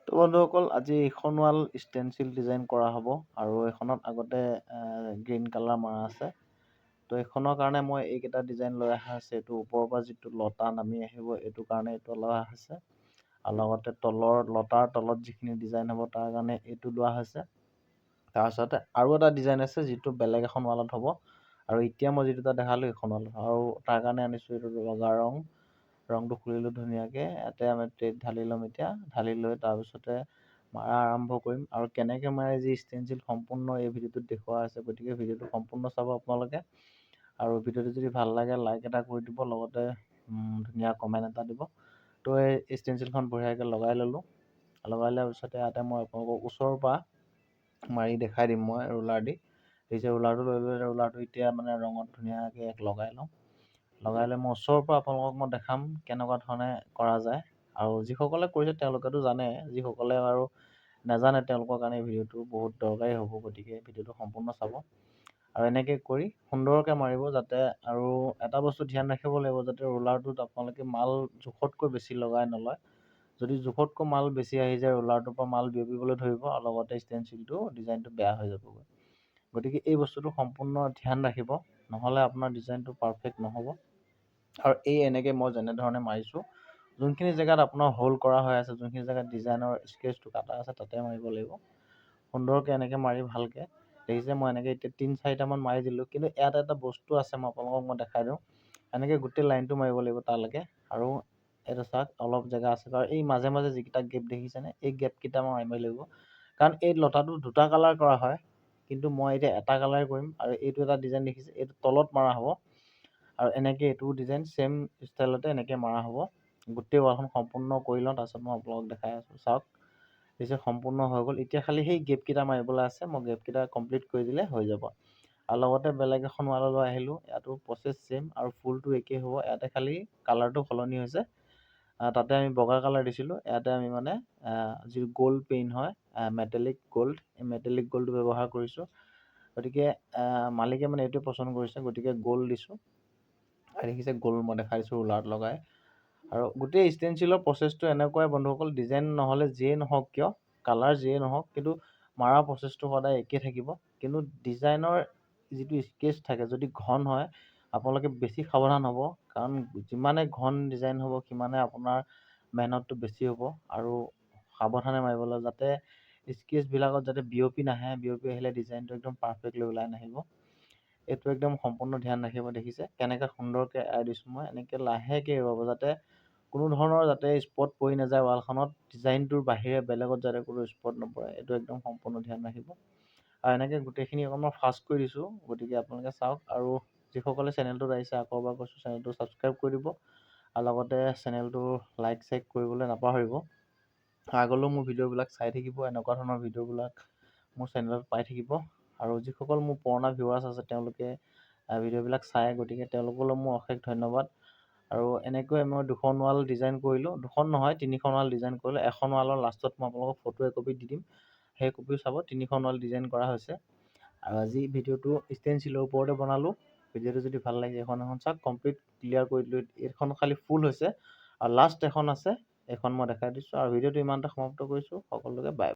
তো বন্ধুসকল আজি এইখন ৱাল ষ্টেনচিল ডিজাইন কৰা হ'ব আৰু এইখনত আগতে গ্ৰীণ কালাৰ মাৰা আছে। তো এইখনৰ কাৰণে মই এইকেইটা ডিজাইন লৈ অহা আছে। এইটো ওপৰৰ পৰা যিটো লতা নামি আহিব এইটো কাৰণে এইটো লোৱা হৈছে, আৰু লগতে লতাৰ তলত যিখিনি ডিজাইন হ'ব তাৰ কাৰণে এইটো লোৱা হৈছে। তাৰপিছতে আৰু এটা ডিজাইন আছে যিটো বেলেগ এখন ৱালত হ'ব, আৰু এতিয়া মই যিটো দেখালোঁ এইখন ৱালত, আৰু তাৰ কাৰণে আনিছোঁ এইটো ৰঙা ৰংটো খুলিলোঁ ধুনীয়াকৈ। ইয়াতে আমি ট্ৰেত ঢালি ল'ম। এতিয়া ঢালি লৈ তাৰপিছতে মাৰা আৰম্ভ কৰিম, আৰু কেনেকৈ মাৰে যি ষ্টেনচিল সম্পূৰ্ণ এই ভিডিঅ'টোত দেখুওৱা আছে। গতিকে ভিডিঅ'টো সম্পূৰ্ণ চাব আপোনালোকে, আৰু ভিডিঅ'টো যদি ভাল লাগে লাইক এটা কৰি দিব, লগতে ধুনীয়া কমেণ্ট এটা দিব। তো এই ষ্টেনচিলখন বঢ়িয়াকৈ লগাই ল'লোঁ। লগাই লোৱাৰ পিছতে ইয়াতে মই আপোনালোকক ওচৰৰ পৰা মাৰি দেখাই দিম মই ৰুলাৰ দি। এই ৰুলাৰটো লৈ লৈ ৰুলাৰটো এতিয়া মানে ৰঙত ধুনীয়াকৈ লগাই লওঁ। লগাই লৈ মই ওচৰৰ পৰা আপোনালোকক মই দেখাম কেনেকুৱা ধৰণে কৰা যায়। আৰু যিসকলে কৰিছে তেওঁলোকেতো জানে, যিসকলে আৰু নাজানে তেওঁলোকৰ কাৰণে ভিডিঅ'টো বহুত দৰকাৰী হ'ব। গতিকে ভিডিঅ'টো সম্পূৰ্ণ চাব, আৰু এনেকৈ কৰি সুন্দৰকৈ মাৰিব। যাতে আৰু এটা বস্তু ধ্যান ৰাখিব লাগিব, যাতে ৰুলাৰটোত আপোনালোকে মাল জোখতকৈ বেছি লগাই নলয়। যদি জোখতকৈ মাল বেছি আহি যায় ৰুলাৰটোৰ পৰা মাল বিয়পিবলৈ ধৰিব, আৰু লগতে ষ্টেনচিলটো ডিজাইনটো বেয়া হৈ যাবগৈ। গতিকে এই বস্তুটো সম্পূৰ্ণ ধ্যান ৰাখিব, নহ'লে আপোনাৰ ডিজাইনটো পাৰফেক্ট নহ'ব। আৰু এনেকৈ মই যেনেধৰণে মাৰিছোঁ, যোনখিনি জেগাত আপোনাৰ হোল কৰা হৈ আছে, যোনখিনি জেগাত ডিজাইনৰ স্কেচটো কাটা আছে তাতে মাৰিব লাগিব। সুন্দৰকৈ এনেকৈ মাৰি ভালকৈ দেখিছে, মই এনেকৈ এতিয়া 3-4টামান মাৰি দিলোঁ। কিন্তু ইয়াত এটা বস্তু আছে, মই আপোনালোকক মই দেখাই দিওঁ। এনেকৈ গোটেই লাইনটো মাৰিব লাগিব তালৈকে। আৰু এইটো চাওক অলপ জেগা আছে, আৰু এই মাজে মাজে যিকেইটা গেপ দেখিছেনে, এই গেপকেইটা মই মাৰিব লাগিব। কাৰণ এই লতাটো দুটা কালাৰ কৰা হয়, কিন্তু মই এতিয়া এটা কালাৰ কৰিম। আৰু এইটো এটা ডিজাইন দেখিছে, এইটো তলত মাৰা হ'ব, আৰু এনেকৈ এইটো ডিজাইন ছেম ষ্টাইলতে এনেকৈ মাৰা হ'ব। গোটেই ৱালখন সম্পূৰ্ণ কৰি লওঁ, তাৰপিছত মই আপোনালোকক দেখাই আছোঁ। চাওক পিছত সম্পূৰ্ণ হৈ গ'ল। এতিয়া খালি সেই গেপকেইটা মাৰিবলৈ আছে, মই গেপকেইটা কমপ্লিট কৰি দিলে হৈ যাব। আৰু লগতে বেলেগ এখন ৱাললৈ আহিলোঁ, ইয়াতো প্ৰচেছ ছেম আৰু ফুলটো একেই হ'ব। ইয়াতে খালি কালাৰটো সলনি হৈছে। তাতে আমি বগা কালাৰ দিছিলোঁ, ইয়াতে আমি মানে যি গ'ল্ড পেইণ্ট হয়, মেটেলিক গ'ল্ড, এই মেটেলিক গ'ল্ডটো ব্যৱহাৰ কৰিছোঁ। গতিকে মালিকে মানে এইটোৱে পচন্দ কৰিছে, গতিকে গ'ল্ড দিছোঁ। আৰু দেখিছে গ'ল্ড মই দেখাই দিছোঁ ৰুলাৰত লগাই। আৰু গোটেই ষ্টেনচিলৰ প্ৰচেছটো এনেকুৱাই বন্ধুসকল, ডিজাইন নহ'লে যিয়েই নহওক কিয়, কালাৰ যিয়েই নহওক, কিন্তু মাৰা প্ৰচেছটো সদায় একেই থাকিব। কিন্তু ডিজাইনৰ যিটো স্কেচ থাকে, যদি ঘন হয় আপোনালোকে বেছি সাৱধান হ'ব। কাৰণ যিমানে ঘন ডিজাইন হ'ব সিমানে আপোনাৰ মেহনতটো বেছি হ'ব। আৰু সাৱধানে মাৰিব লাগিব, যাতে স্কেচবিলাকত যাতে বিয়পি নাহে। বিয়পি আহিলে ডিজাইনটো একদম পাৰফেক্টলি ওলাই নাহিব। এইটো একদম সম্পূৰ্ণ ধ্যান ৰাখিব। দেখিছে কেনেকৈ সুন্দৰকৈ এৰাই দিছোঁ মই, এনেকৈ লাহেকৈ এৰুৱাব, যাতে কোনো ধৰণৰ যাতে স্পট পৰি নাযায় ৱালখনত। ডিজাইনটোৰ বাহিৰে বেলেগত যাতে কোনো স্পট নপৰে, এইটো একদম সম্পূৰ্ণ ধ্যান ৰাখিব। আৰু এনেকৈ গোটেইখিনি অকণমান ফাষ্ট কৰি দিছোঁ। গতিকে আপোনালোকে চাওক, আৰু যিসকলে চেনেলটোত আহিছে আকৌ এবাৰ কৈছোঁ, চেনেলটো ছাবস্ক্ৰাইব কৰি দিব, আৰু লগতে চেনেলটো লাইক কৰিবলৈ নাপাহৰিব। আগলৈও মোৰ ভিডিঅ'বিলাক চাই থাকিব, এনেকুৱা ধৰণৰ ভিডিঅ'বিলাক মোৰ চেনেলত পাই থাকিব। আৰু যিসকল মোৰ পুৰণা ভিউৱাৰ্ছ আছে তেওঁলোকে ভিডিঅ'বিলাক চায়, গতিকে তেওঁলোকলৈ মোৰ অশেষ ধন্যবাদ। আৰু এনেকৈ মই 2খন ৱাল ডিজাইন কৰিলোঁ, 2খন নহয় 3খন ৱাল ডিজাইন কৰিলোঁ। এখন ৱালৰ লাষ্টত মই আপোনালোকক ফটো একপি দি দিম, সেই কপিও চাব। 3খন ৱাল ডিজাইন কৰা হৈছে। আৰু আজি ভিডিঅ'টো ষ্টেনচিলৰ ওপৰতে বনালোঁ। ভিডিঅ'টো যদি ভাল লাগে এখন চাওক, কমপ্লিট ক্লিয়াৰ কৰি দিলোঁ। এইখন খালি ফুল হৈছে, আৰু লাষ্ট এখন আছে, এইখন মই দেখাই দিছোঁ। আৰু ভিডিঅ'টো ইমানতে সমাপ্ত কৰিছোঁ। সকলোকে বাই বাই।